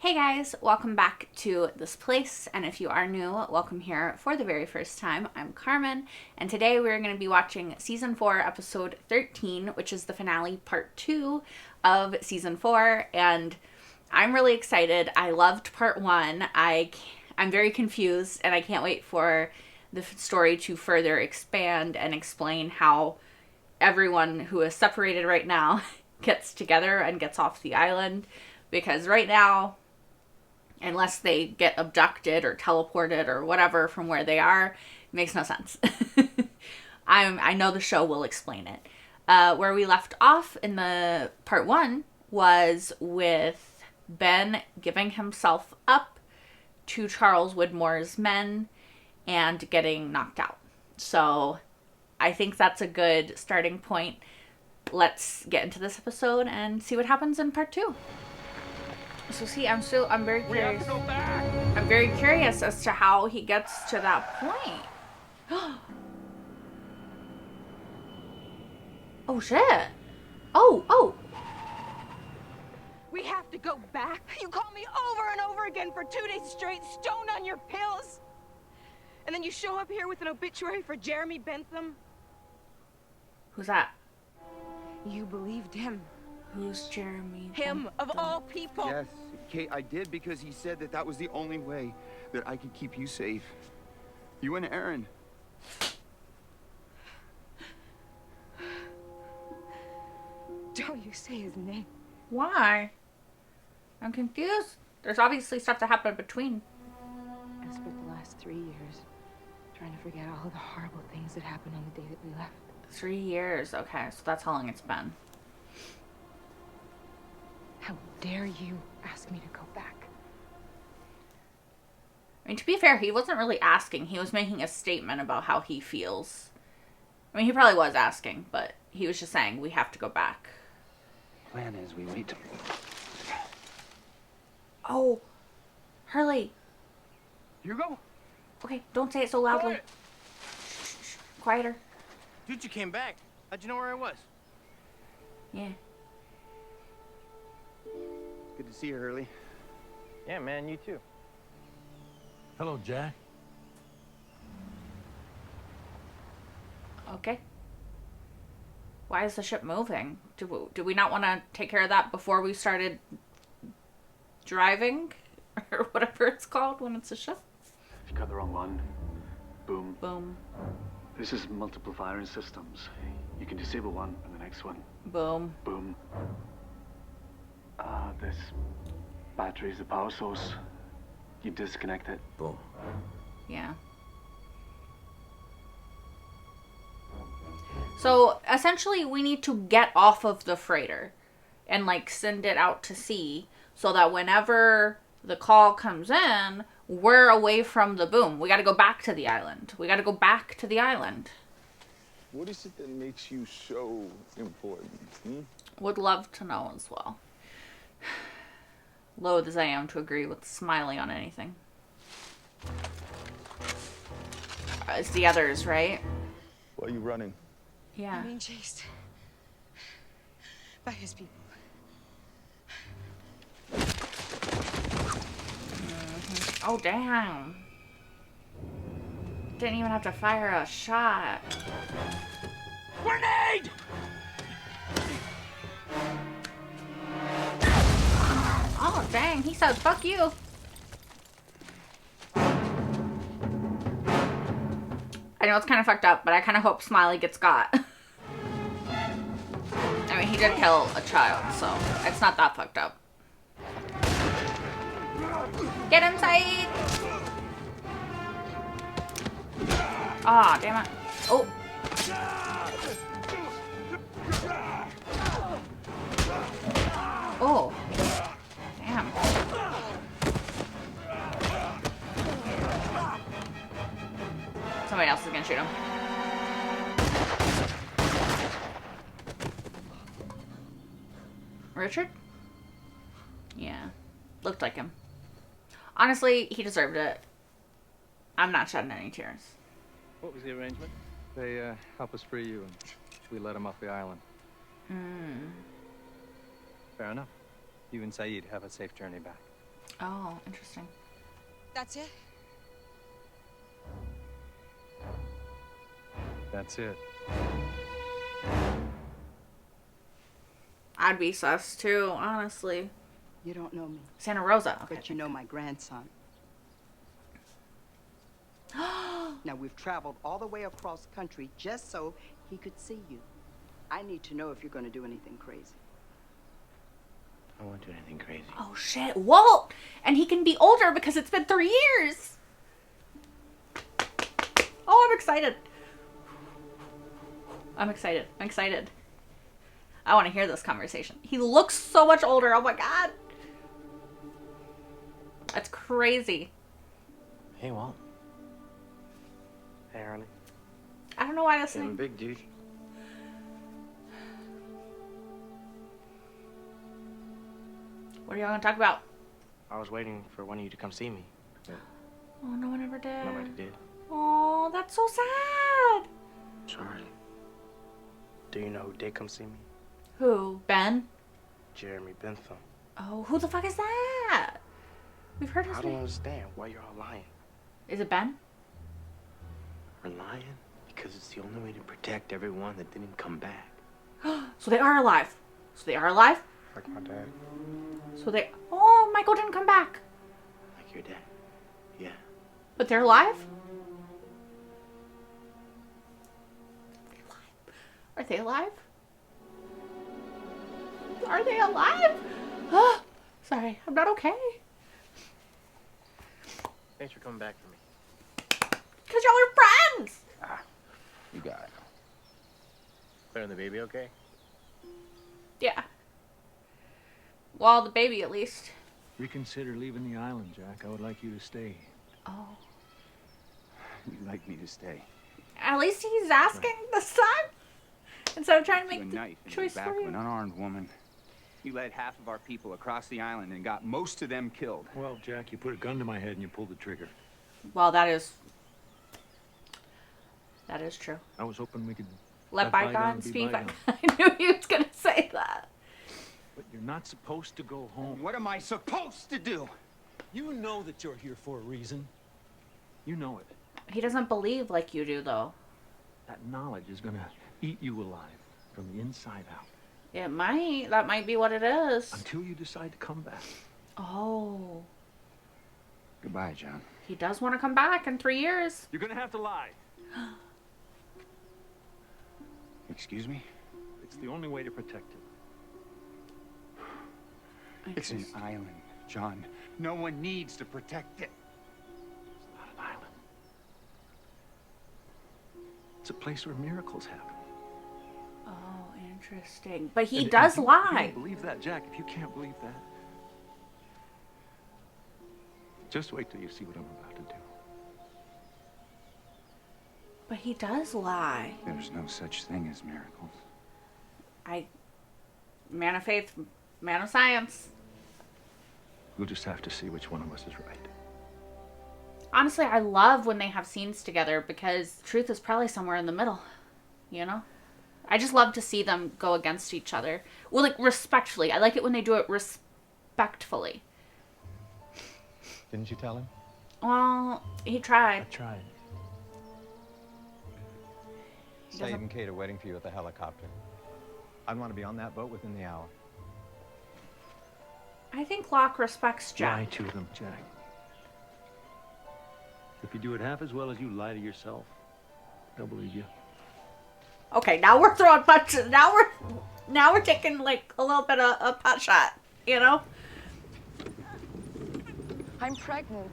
Hey guys, welcome back to this place, and if you are new, welcome here for the very first time. I'm Carmen, and today we're going to be watching Season 4, Episode 13, which is the finale, Part 2 of Season 4, and I'm really excited. I loved Part 1. I'm very confused, and I can't wait for the story to further expand and explain how everyone who is separated right now gets together and gets off the island, because right now, unless they get abducted or teleported or whatever from where they are, it makes no sense. I know the show will explain it. Where we left off in the part 1 was with Ben giving himself up to Charles Widmore's men and getting knocked out. So I think that's a good starting point. Let's get into this episode and see what happens in part 2. So see, I'm very curious. We have to go back. I'm very curious as to how he gets to that point. Oh shit. Oh. We have to go back. You call me over and over again for 2 days straight, stoned on your pills. And then you show up here with an obituary for Jeremy Bentham. Who's that? You believed him. Who's Jeremy? Him, of all people. Yes, Kate, I did, because he said that was the only way that I could keep you safe. You and Aaron. Don't you say his name. Why? I'm confused. There's obviously stuff that happened between. I spent the last 3 years trying to forget all the horrible things that happened on the day that we left. 3 years. Okay, so that's how long it's been. How dare you ask me to go back? I mean, to be fair, he wasn't really asking. He was making a statement about how he feels. I mean, he probably was asking, but he was just saying, we have to go back. Plan is we wait. Oh, Hurley. Hugo? Okay, don't say it so loudly. Quiet. Shh, quieter. Dude, you came back. How'd you know where I was? Yeah. Good to see you, Hurley. Yeah, man, you too. Hello, Jack. Okay. Why is the ship moving? Do we not want to take care of that before we started driving? Or whatever it's called when it's a ship? If you got the wrong one, boom. Boom. This is multiple firing systems. You can disable one and the next one. Boom. Boom. This battery is the power source. You disconnect it. Boom. Yeah. So, essentially, we need to get off of the freighter and, like, send it out to sea so that whenever the call comes in, we're away from the boom. We gotta go back to the island. What is it that makes you so important? Would love to know as well. Loath as I am to agree with Smiley on anything. It's the others, right? Why are you running? Yeah. I'm being chased by his people. Oh, damn. Didn't even have to fire a shot. Grenade! Oh, dang. He said, fuck you. I know it's kind of fucked up, but I kind of hope Smiley gets got. I mean, he did kill a child, so it's not that fucked up. Get him, Saeed! Ah, oh, damn it. Oh. Oh. Damn. Somebody else is gonna shoot him. Richard? Yeah. Looked like him. Honestly, he deserved it. I'm not shedding any tears. What was the arrangement? They help us free you, and we let him off the island. Hmm. Fair enough. You and Saeed have a safe journey back. Oh, interesting. That's it? That's it. I'd be sus too, honestly. You don't know me, Santa Rosa. Okay. but you know my grandson. Now, we've traveled all the way across country just so he could see you. I need to know if you're going to do anything crazy. I won't do anything crazy. Oh shit, Walt! And he can be older because it's been 3 years! Oh, I'm excited. I'm excited. I'm excited. I want to hear this conversation. He looks so much older. Oh my god. That's crazy. Hey, Walt. Hey, Harley. I don't know why this I'm thing. big, dude. What are y'all gonna talk about? I was waiting for one of you to come see me. But Oh, no one ever did. nobody did. Oh, that's so sad. Sorry. Do you know who did come see me? Who? Ben? Jeremy Bentham. Oh, who the fuck is that? We've heard his I don't name. understand why you're all lying. Is it Ben? We're lying because it's the only way to protect everyone that didn't come back. So they are alive. So they are alive? Like my dad. So they... Oh, Michael didn't come back. Like your dad. Yeah. But they're alive? Are they alive? Are they alive? Oh, sorry, I'm not okay. Thanks for coming back for me. Because y'all are friends! You got it. Claire and the baby okay? Yeah. Well, the baby at least. Reconsider leaving the island, Jack. I would like you to stay. Oh. You'd like me to stay. At least he's asking this time. Instead of trying to You a make the knife in the choice back for of you. an unarmed woman. You led half of our people across the island and got most of them killed. Well, Jack, you put a gun to my head and you pulled the trigger. Well, that is true. I was hoping we could Let bygones be bygones. bygones. I knew he was going to say that. But you're not supposed to go home. What am I supposed to do? You know that you're here for a reason. You know it. He doesn't believe like you do, though. That knowledge is gonna eat you alive from the inside out. It might. That might be what it is. Until you decide to come back. Oh. Goodbye, John. He does want to come back in 3 years. You're gonna have to lie. Excuse me? It's the only way to protect it. It's an island, John. No one needs to protect it. It's not an island. It's a place where miracles happen. Oh, interesting. But he And does if you lie. can't believe that, Jack. If you can't believe that, just wait till you see what I'm about to do. But he does lie. There's no such thing as miracles. Man of faith, man of science. We'll just have to see which one of us is right. Honestly, I love when they have scenes together because truth is probably somewhere in the middle, you know? I just love to see them go against each other. Well, like, respectfully. I like it when they do it respectfully. Didn't you tell him? Well, he I tried. tried. He Saeed doesn't- and Kate are waiting for you at the helicopter. I want to be on that boat within the hour. I think Locke respects Lie Jack. to them, Jack. If you do it half as well as you lie to yourself, they'll believe you. Okay, now we're throwing punches. Now we're taking like a little bit of a pot shot, you know? I'm pregnant.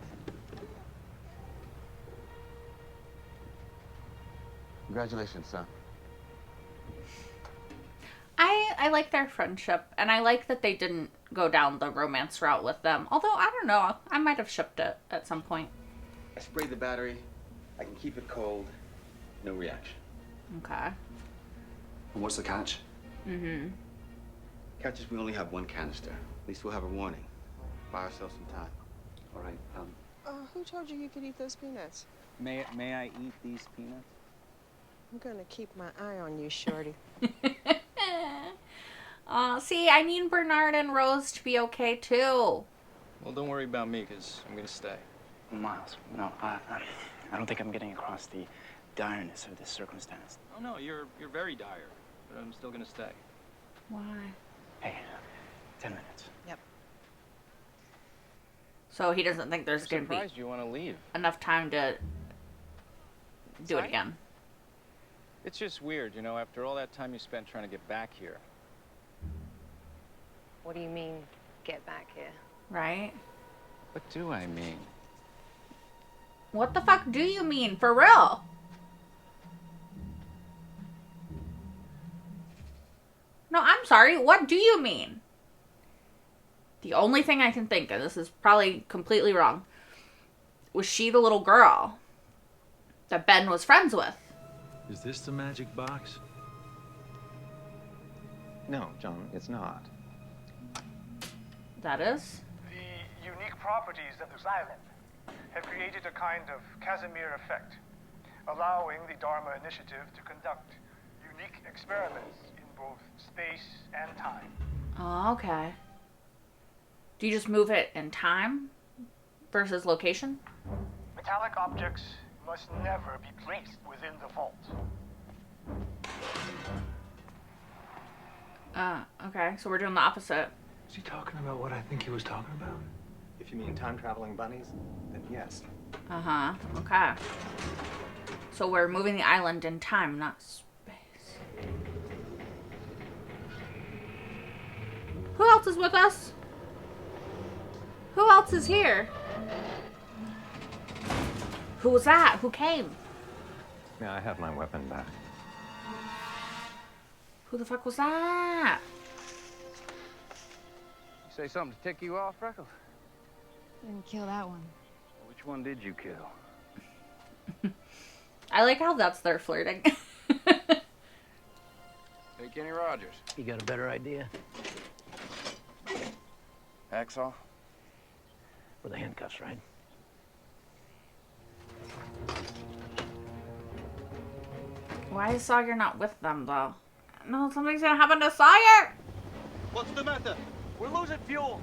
Congratulations, son. I like their friendship, and I like that they didn't go down the romance route with them. Although, I don't know, I might have shipped it at some point. I sprayed the battery. I can keep it cold. No reaction. Okay. And what's the catch? Mm-hmm. Catch is we only have one canister. At least we'll have a warning. Buy ourselves some time. All right, Who told you you could eat those peanuts? May I eat these peanuts? I'm gonna keep my eye on you, Shorty. See, I need Bernard and Rose to be okay, too. Well, don't worry about me, because I'm gonna stay. Miles, no, I don't think I'm getting across the direness of this circumstance. Oh, no, you're very dire, but I'm still gonna stay. Why? Hey, 10 minutes. Yep. So he doesn't think there's I'm going to be surprised you want to leave. enough time to do it Sorry? again. It's just weird, you know, after all that time you spent trying to get back here. What do you mean, get back here? Right? What do I mean? What the fuck do you mean? For real? No, I'm sorry. What do you mean? The only thing I can think of, this is probably completely wrong, was she the little girl that Ben was friends with? Is this the magic box? No, John, it's not. That is? The unique properties of this island have created a kind of Casimir effect, allowing the Dharma Initiative to conduct unique experiments in both space and time. Oh, okay. Do you just move it in time versus location? Metallic objects must never be placed within the vault. Okay, so we're doing the opposite. Is he talking about what I think he was talking about? If you mean time-traveling bunnies, then yes. Uh-huh, okay. So we're moving the island in time, not space. Who else is with us? Who else is here? Who was that? Who came? Yeah, I have my weapon back. Who the fuck was that? You say something to tick you off, Freckles? Didn't kill that one. Which one did you kill? I like how that's their flirting. Hey, Kenny Rogers. You got a better idea? Hacksaw? For the handcuffs, right? Why is Sawyer not with them, though? No, something's gonna happen to Sawyer! What's the matter? We're losing fuel.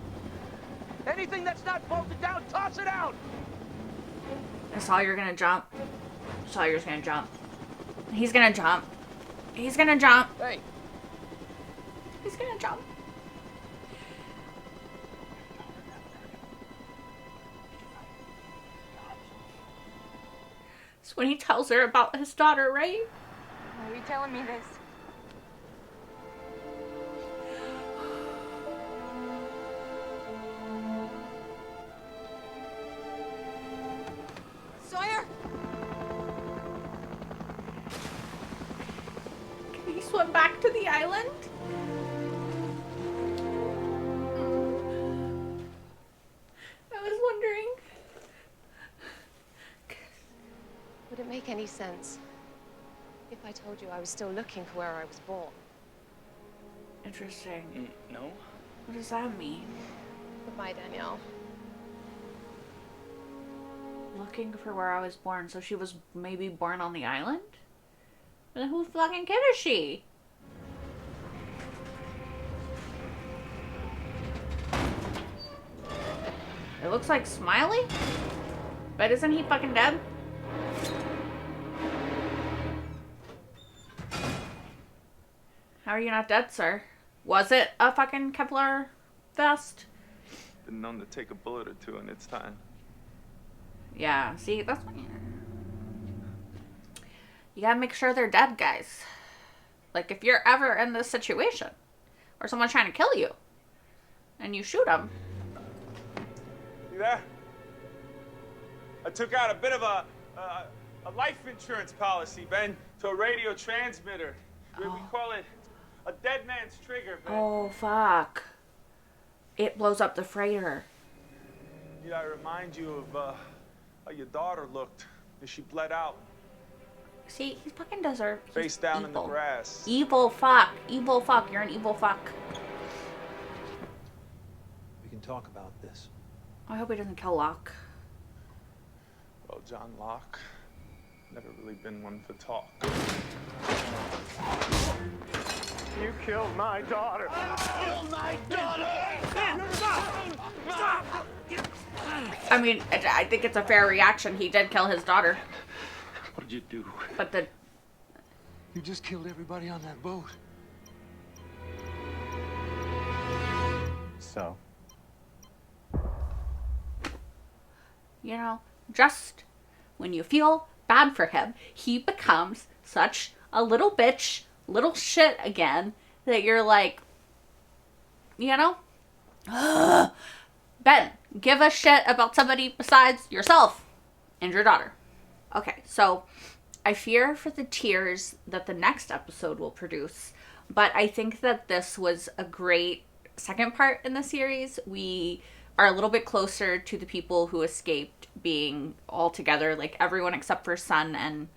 Anything that's not bolted down, toss it out! Is Sawyer gonna jump? Sawyer's gonna jump. He's gonna jump. He's gonna jump. Hey! He's gonna jump. It's when he tells her about his daughter, right? Why are you telling me this? Sawyer! Can he swim back to the island? I was wondering. Would it make any sense if I told you I was still looking for where I was born? Interesting. No. What does that mean? Goodbye, Danielle. Looking for where I was born. So she was maybe born on the island? Then who fucking kid is she? It looks like Smiley? But isn't he fucking dead? How are you not dead, sir? Was it a fucking Kevlar vest? Been known to take a bullet or two in its time. Yeah, see, that's what you gotta make sure they're dead, guys. Like, if you're ever in this situation, or someone's trying to kill you, and you shoot them. You there? I took out a bit of a life insurance policy, Ben, to a radio transmitter. We call it a dead man's trigger, Ben. Oh, fuck. It blows up the freighter. Yeah, I remind you of how your daughter looked as she bled out. See, he fucking deserves. Face down in the grass. Evil fuck. Evil fuck. You're an evil fuck. We can talk about this. I hope he doesn't kill Locke. Well, John Locke, never really been one for talk. You killed my daughter. Kill my daughter! Stop! I mean, I think it's a fair reaction. He did kill his daughter. What did you do? But the... You just killed everybody on that boat. So? You know, just when you feel bad for him, he becomes such a little bitch, little shit again, that you're like, you know, Ben, give a shit about somebody besides yourself and your daughter. Okay, so I fear for the tears that the next episode will produce, but I think that this was a great second part in the series. We are a little bit closer to the people who escaped being all together, like everyone except for Sun and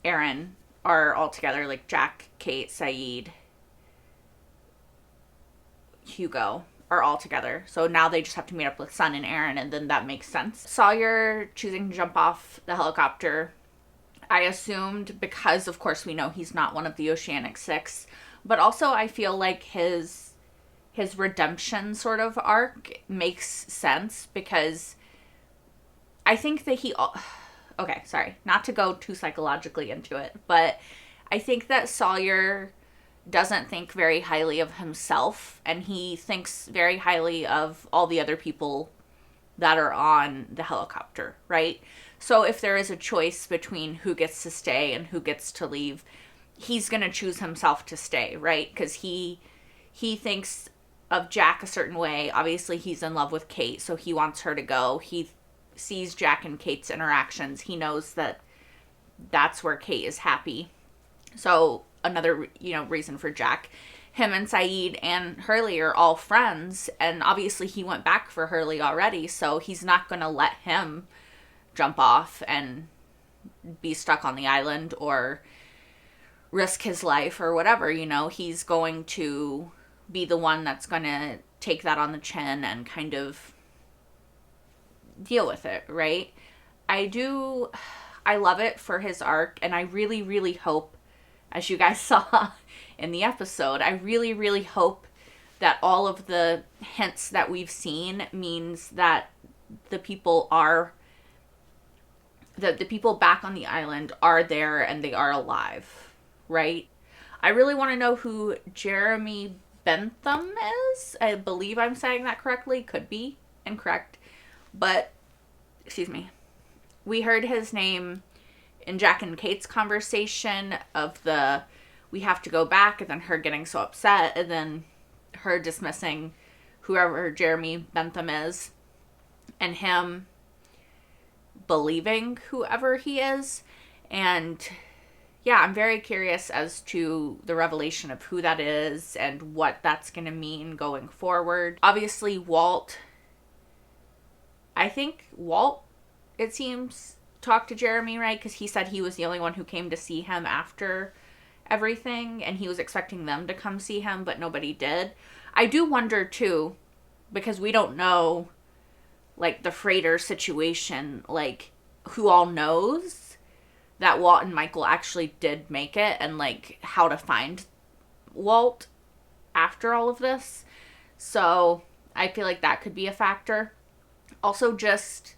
Aaron are all together, like Jack, Kate, Saeed, Hugo are all together. So now they just have to meet up with Sun and Aaron, and then that makes sense. Sawyer choosing to jump off the helicopter, I assumed because, of course, we know he's not one of the Oceanic Six, but also I feel like his redemption sort of arc makes sense because I think that he... Okay, sorry, not to go too psychologically into it, but I think that Sawyer doesn't think very highly of himself, and he thinks very highly of all the other people that are on the helicopter, right? So if there is a choice between who gets to stay and who gets to leave, he's going to choose himself to stay, right? Because he thinks of Jack a certain way. Obviously, he's in love with Kate, so he wants her to go. He sees Jack and Kate's interactions. He knows that that's where Kate is happy. So another, reason for Jack. Him and Saeed and Hurley are all friends, and obviously he went back for Hurley already, so he's not going to let him jump off and be stuck on the island or risk his life or whatever, He's going to be the one that's going to take that on the chin and kind of deal with it, right? I love it for his arc, and I really, really hope, as you guys saw in the episode, I really, really hope that all of the hints that we've seen means that the people back on the island are there and they are alive, right? I really want to know who Jeremy Bentham is. I believe I'm saying that correctly. Could be incorrect. But, excuse me. We heard his name in Jack and Kate's conversation of we have to go back, and then her getting so upset, and then her dismissing whoever Jeremy Bentham is, and him believing whoever he is. And yeah, I'm very curious as to the revelation of who that is and what that's going to mean going forward. Obviously, I think Walt, it seems, talked to Jeremy, right? Because he said he was the only one who came to see him after everything, and he was expecting them to come see him, but nobody did. I do wonder, too, because we don't know, like, the freighter situation, like, who all knows that Walt and Michael actually did make it, and, like, how to find Walt after all of this. So I feel like that could be a factor. Also, just,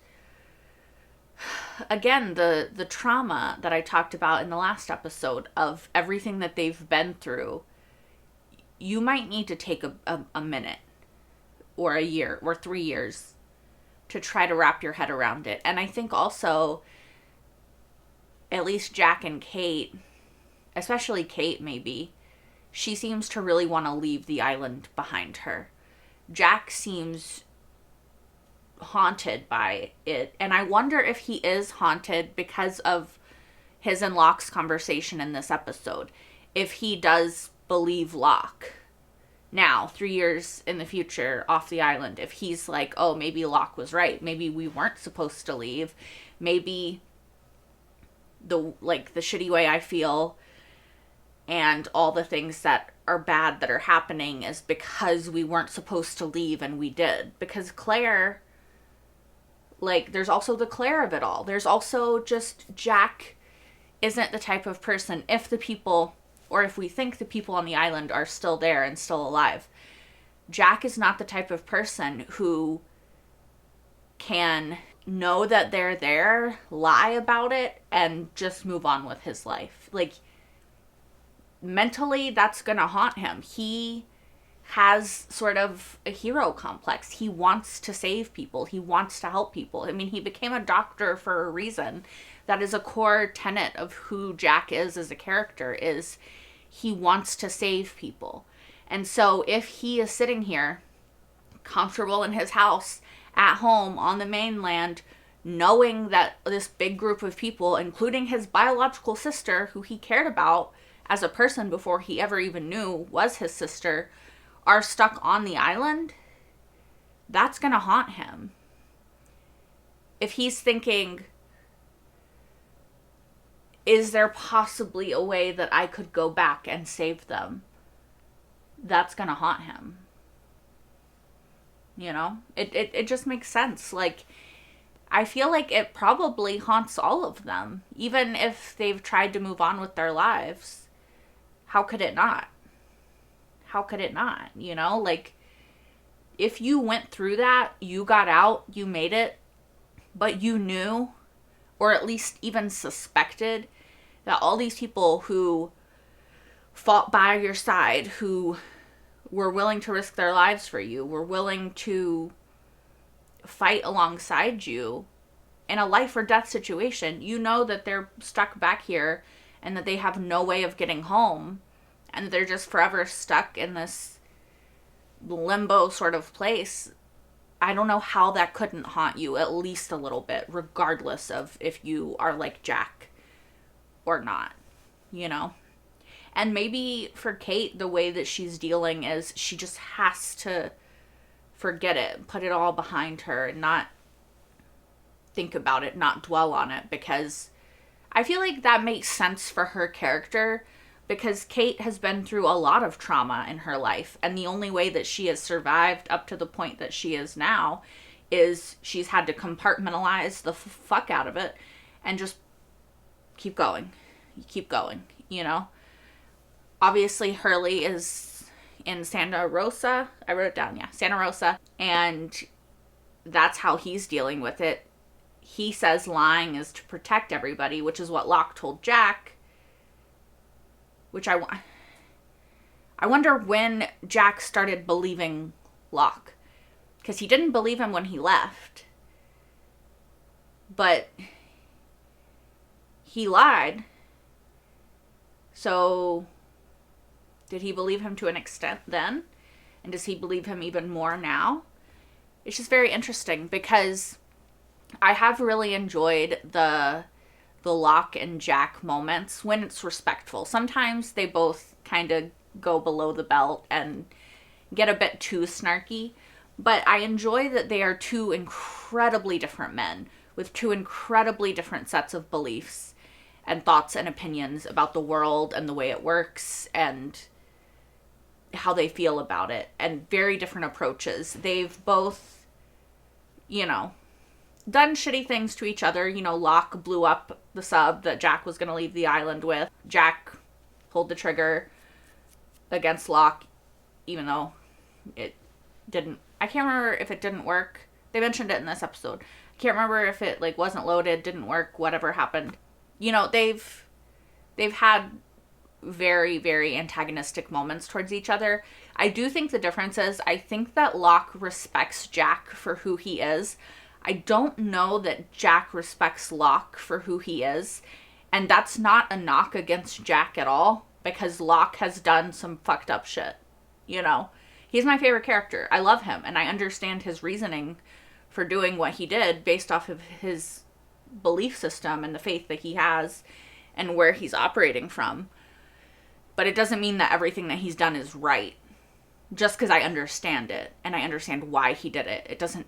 again, the trauma that I talked about in the last episode of everything that they've been through. You might need to take a minute or a year or 3 years to try to wrap your head around it. And I think also, at least Jack and Kate, especially Kate maybe, she seems to really want to leave the island behind her. Jack seems haunted by it, and I wonder if he is haunted because of his and Locke's conversation in this episode. If he does believe Locke now, 3 years in the future, off the island, if he's like, oh, maybe Locke was right, maybe we weren't supposed to leave, maybe the shitty way I feel and all the things that are bad that are happening is because we weren't supposed to leave and we did. Because Claire, like, there's also the Claire of it all. There's also just Jack isn't the type of person, if the people, or if we think the people on the island are still there and still alive, Jack is not the type of person who can know that they're there, lie about it, and just move on with his life. Like, mentally, that's gonna haunt him. He has sort of a hero complex. He wants to save people. He wants to help people. I mean, he became a doctor for a reason. That is a core tenet of who Jack is as a character, is he wants to save people. And so if he is sitting here comfortable in his house at home on the mainland, knowing that this big group of people, including his biological sister, who he cared about as a person before he ever even knew was his sister, are stuck on the island, that's gonna haunt him. If he's thinking, is there possibly a way that I could go back and save them? That's gonna haunt him. You know? It just makes sense. Like, I feel like it probably haunts all of them. Even if they've tried to move on with their lives. How could it not? How could it not? You know? Like, if you went through that, you got out, you made it, but you knew, or at least even suspected, that all these people who fought by your side, who were willing to risk their lives for you, were willing to fight alongside you in a life or death situation, you know that they're stuck back here and that they have no way of getting home and they're just forever stuck in this limbo sort of place. I don't know how that couldn't haunt you at least a little bit, regardless of if you are like Jack or not, you know? And maybe for Kate, the way that she's dealing is she just has to forget it, put it all behind her, and not think about it, not dwell on it, because I feel like that makes sense for her character, because Kate has been through a lot of trauma in her life, and the only way that she has survived up to the point that she is now is she's had to compartmentalize the fuck out of it and just keep going, you know? Obviously, Hurley is in Santa Rosa. I wrote it down, yeah. Santa Rosa. And that's how he's dealing with it. He says lying is to protect everybody, which is what Locke told Jack. Which I wonder when Jack started believing Locke. Because he didn't believe him when he left. But he lied. So did he believe him to an extent then? And does he believe him even more now? It's just very interesting because I have really enjoyed the Locke and Jack moments when it's respectful. Sometimes they both kind of go below the belt and get a bit too snarky. But I enjoy that they are two incredibly different men with two incredibly different sets of beliefs and thoughts and opinions about the world and the way it works and how they feel about it, and very different approaches. They've both, you know, done shitty things to each other. You know, Locke blew up the sub that Jack was going to leave the island with. Jack pulled the trigger against Locke, even though it didn't. I can't remember if it didn't work. They mentioned it in this episode. I can't remember if it, like, wasn't loaded, didn't work, whatever happened. You know, they've had very, very antagonistic moments towards each other. I do think the difference is, I think that Locke respects Jack for who he is. I don't know that Jack respects Locke for who he is. And that's not a knock against Jack at all, because Locke has done some fucked up shit. You know? He's my favorite character. I love him, and I understand his reasoning for doing what he did based off of his belief system and the faith that he has and where he's operating from. But it doesn't mean that everything that he's done is right. Just because I understand it and I understand why he did it, it doesn't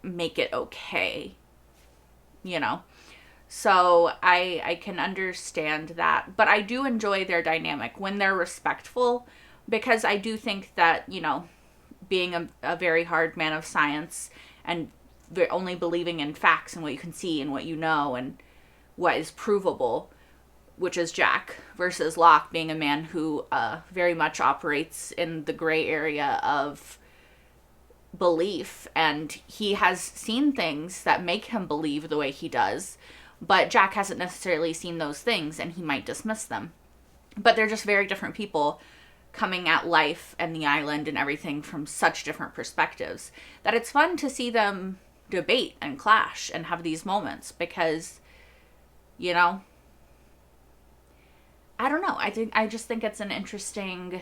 make it okay. You know? So I can understand that. But I do enjoy their dynamic when they're respectful, because I do think that, you know, being a very hard man of science and only believing in facts and what you can see and what you know and what is provable, which is Jack, versus Locke being a man who very much operates in the gray area of belief, and he has seen things that make him believe the way he does, but Jack hasn't necessarily seen those things, and he might dismiss them. But they're just very different people coming at life and the island and everything from such different perspectives that it's fun to see them debate and clash and have these moments, because, you know, I don't know. I just think it's an interesting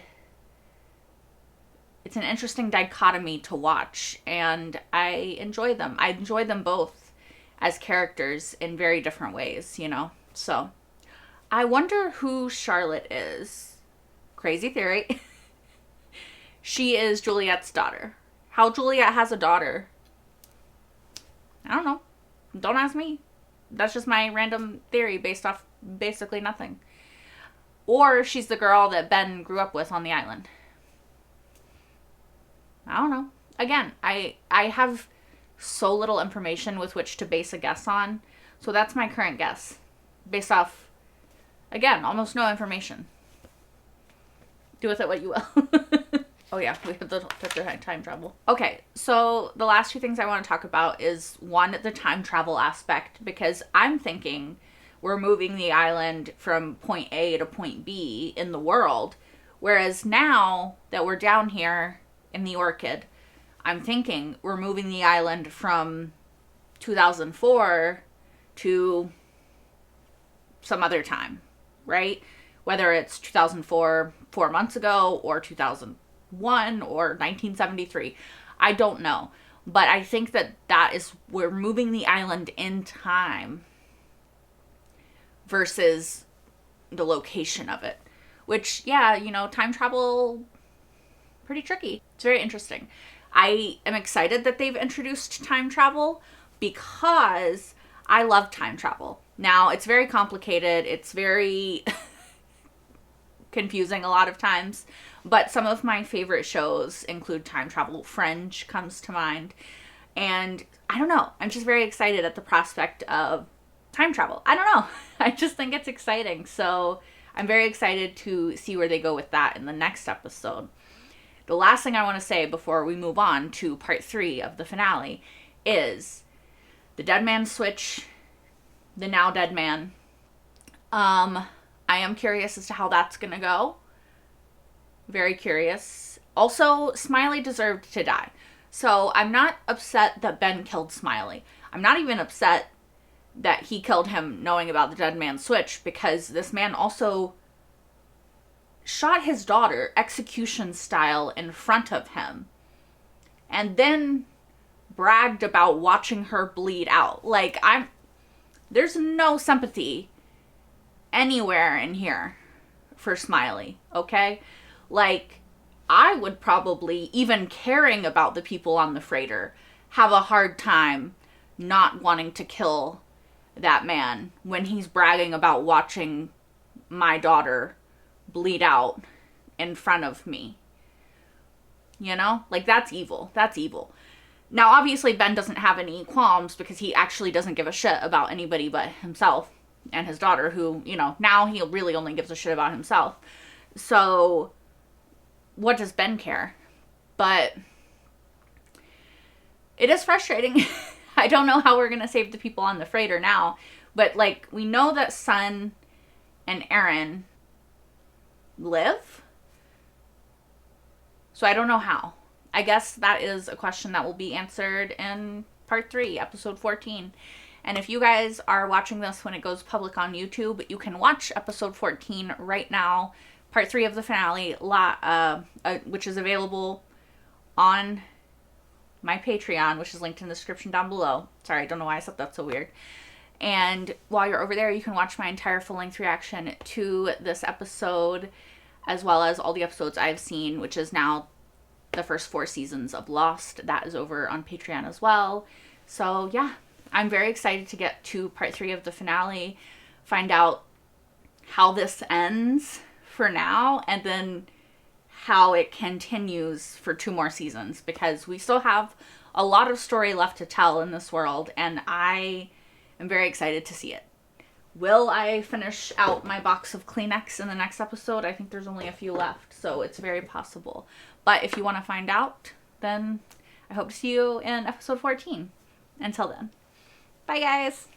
dichotomy to watch, and I enjoy them. I enjoy them both as characters in very different ways, you know. So, I wonder who Charlotte is. Crazy theory. She is Juliet's daughter. How Juliet has a daughter, I don't know. Don't ask me. That's just my random theory based off basically nothing. Or she's the girl that Ben grew up with on the island. I don't know. Again, I have so little information with which to base a guess on. So that's my current guess. Based off, again, almost no information. Do with it what you will. Oh yeah, we have the time travel. Okay, so the last two things I want to talk about is, one, the time travel aspect, because I'm thinking we're moving the island from point A to point B in the world, whereas now that we're down here in the Orchid, I'm thinking we're moving the island from 2004 to some other time, right? Whether it's 2004, 4 months ago, or 2001 or 1973. I don't know. But I think that is, we're moving the island in time versus the location of it. Which, yeah, you know, time travel, pretty tricky. It's very interesting. I am excited that they've introduced time travel because I love time travel. Now, it's very complicated. It's very confusing a lot of times. But some of my favorite shows include time travel. Fringe comes to mind. And I don't know. I'm just very excited at the prospect of time travel. I don't know. I just think it's exciting. So I'm very excited to see where they go with that in the next episode. The last thing I want to say before we move on to part 3 of the finale is the dead man switch, the now dead man. I am curious as to how that's going to go. Very curious. Also, Smiley deserved to die. So I'm not upset that Ben killed Smiley. I'm not even upset that he killed him knowing about the dead man switch, because this man also shot his daughter execution style in front of him and then bragged about watching her bleed out. Like, there's no sympathy anywhere in here for Smiley, okay? Like, I would probably, even caring about the people on the freighter, have a hard time not wanting to kill that man when he's bragging about watching my daughter bleed out in front of me. You know? Like, that's evil. That's evil. Now, obviously, Ben doesn't have any qualms because he actually doesn't give a shit about anybody but himself and his daughter, who, you know, now he really only gives a shit about himself. So, what does Ben care? But it is frustrating. I don't know how we're going to save the people on the freighter now. But, like, we know that Sun and Aaron live. So I don't know how. I guess that is a question that will be answered in part 3, episode 14. And if you guys are watching this when it goes public on YouTube, you can watch episode 14 right now, part 3 of the finale, which is available on my Patreon, which is linked in the description down below. Sorry, I don't know why I said that so weird. And while you're over there, you can watch my entire full-length reaction to this episode, as well as all the episodes I've seen, which is now the first 4 seasons of Lost. That is over on Patreon as well. So, yeah, I'm very excited to get to part 3 of the finale, find out how this ends for now, and then how it continues for 2 more seasons, because we still have a lot of story left to tell in this world, and I am very excited to see it. Will I finish out my box of Kleenex in the next episode? I think there's only a few left, so it's very possible. But if you want to find out, then I hope to see you in episode 14. Until then. Bye, guys!